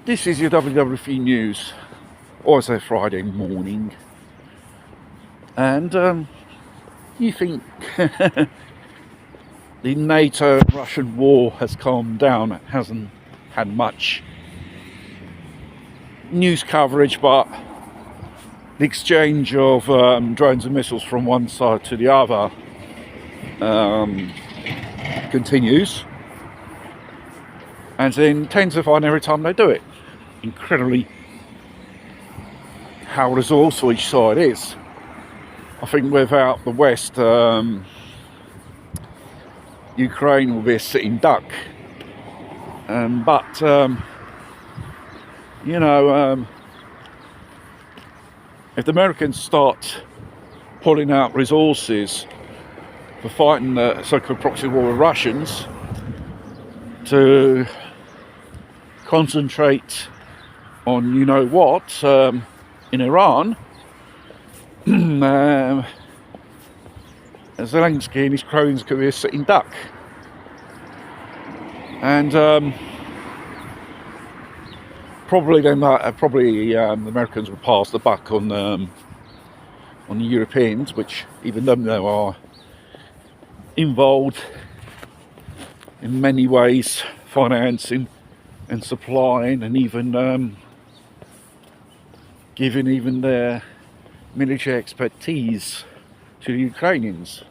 This is your WWF news, also Friday morning, and you think the NATO Russian war has calmed down. It hasn't had much news coverage, but the exchange of drones and missiles from one side to the other continues, and it's intensifying every time they do it. Incredibly how resourceful each side is. I think without the West, Ukraine will be a sitting duck. But if the Americans start pulling out resources for fighting the so-called proxy war with Russians, to concentrate on in Iran, Zelensky and his cronies could be a sitting duck. And probably the Americans will pass the buck on the Europeans, which even though they are involved in many ways, financing and supplying, and even giving even their military expertise to the Ukrainians.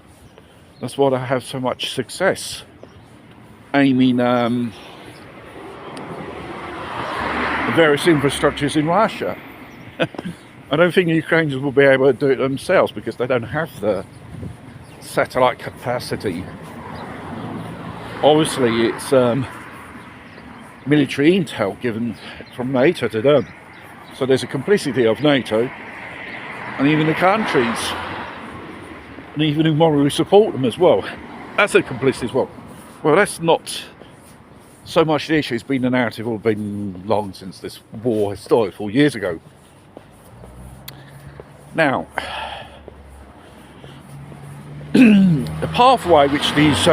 That's why they have so much success aiming various infrastructures in Russia. I don't think the Ukrainians will be able to do it themselves because they don't have the satellite capacity. Obviously, it's military intel given from NATO to them. So there's a complicity of NATO and even the countries, and even who morally support them as well. That's a complicity as well. Well, that's not so much the issue. It's been a narrative all been long since this war started 4 years ago. Now, the pathway which these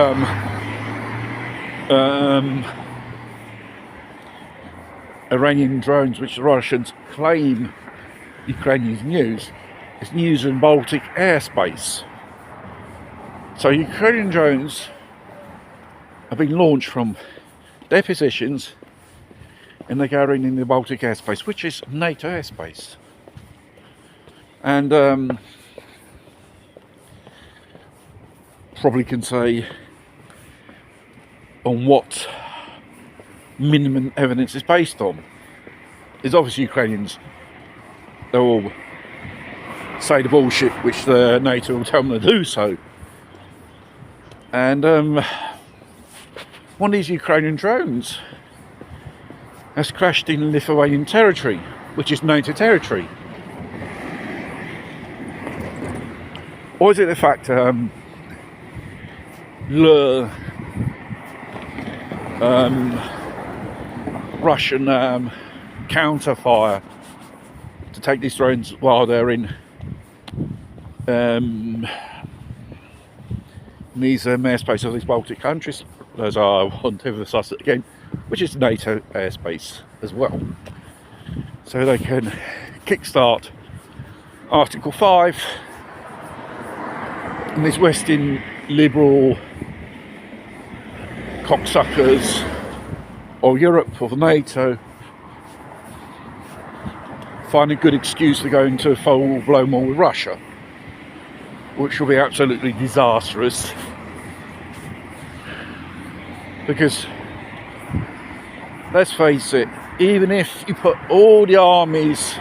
Iranian drones, which the Russians claim Ukrainians is using Baltic airspace. So Ukrainian drones have been launched from their positions and they're going in the Baltic airspace, which is NATO airspace. And probably can say on what minimum evidence is based on. Is obviously Ukrainians, they'll all say the bullshit which the NATO will tell them to do so. And one of these Ukrainian drones has crashed in Lithuanian territory, which is NATO territory. Or is it the fact Russian counterfire to take these drones while they're in these airspace of these Baltic countries, as I want to emphasise it again, which is NATO airspace as well. So they can kickstart Article 5 and these Western liberal cocksuckers, or Europe or NATO, find a good excuse to go into a full-blown war with Russia, which will be absolutely disastrous. Because, let's face it, even if you put all the armies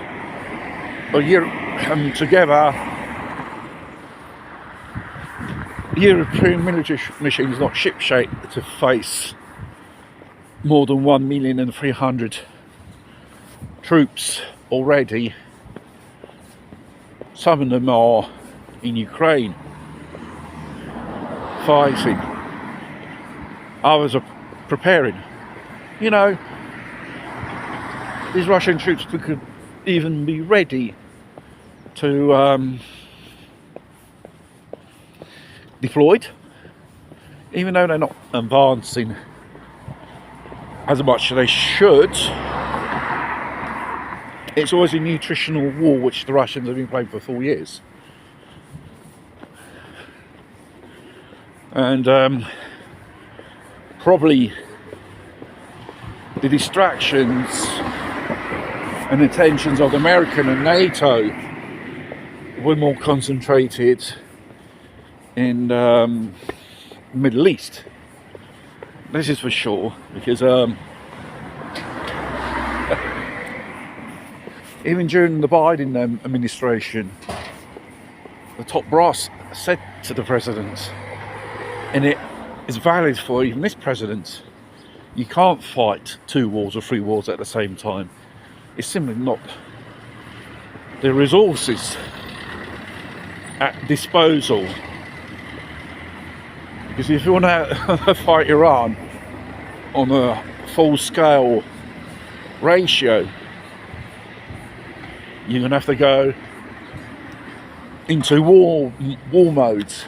of Europe together, the European military machine is not shipshape to face more than 1,300,000 troops already. Some of them are in Ukraine fighting. Others are preparing. These Russian troops could even be ready to deployed, even though they're not advancing as much as they should. It's always a nutritional war which the Russians have been playing for 4 years. And probably the distractions and attentions of American and NATO were more concentrated in the Middle East. This is for sure, because even during the Biden administration, the top brass said to the president, and it is valid for even this president, you can't fight 2 wars or 3 wars at the same time. It's simply not the resources at disposal. Because if you want to fight Iran on a full-scale ratio, you're going to have to go into war modes.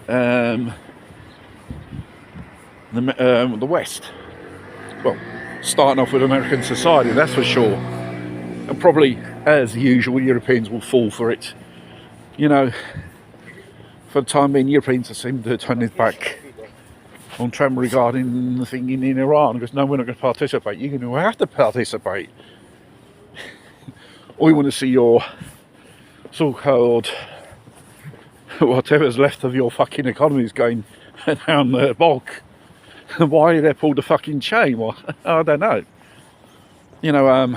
The West, well, starting off with American society, that's for sure, and probably as usual Europeans will fall for it. You know, for the time being, Europeans seem to turn his back on Trump regarding the thing in Iran, because no, we're not going to participate. You're going to have to participate. Or you want to see your so-called whatever's left of your fucking economy is going down the bog. Why did they pull the fucking chain? Well, I don't know. You know,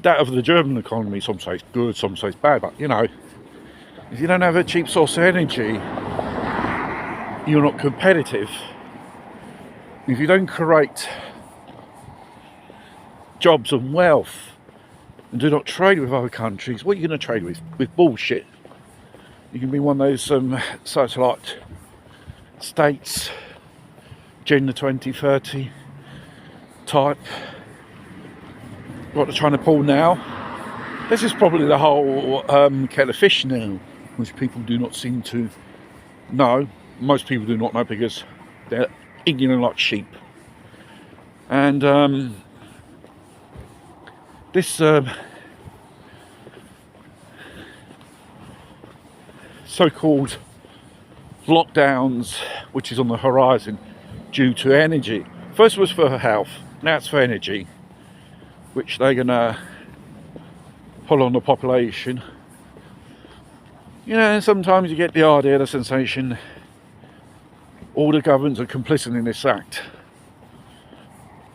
that of the German economy, some say it's good, some say it's bad, but you know, if you don't have a cheap source of energy, you're not competitive. If you don't create jobs and wealth and do not trade with other countries, what are you going to trade with? With bullshit. You can be one of those satellite states, Agenda 2030 type, what they're trying to pull now. This is probably the whole kettle of fish now, which people do not seem to know. Most people do not know because they're ignorant like sheep. And this so-called lockdowns, which is on the horizon due to energy. First was for health, now it's for energy, which they're gonna pull on the population. You know, sometimes you get the idea, the sensation, all the governments are complicit in this act.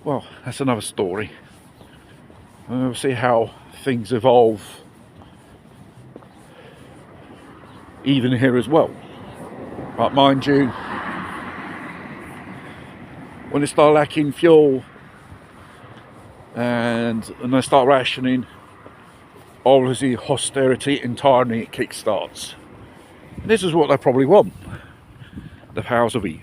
Well, that's another story. And we'll see how things evolve even here as well. But mind you, when they start lacking fuel and they start rationing, obviously austerity and tyranny kickstarts. This is what they probably want, the powers of be.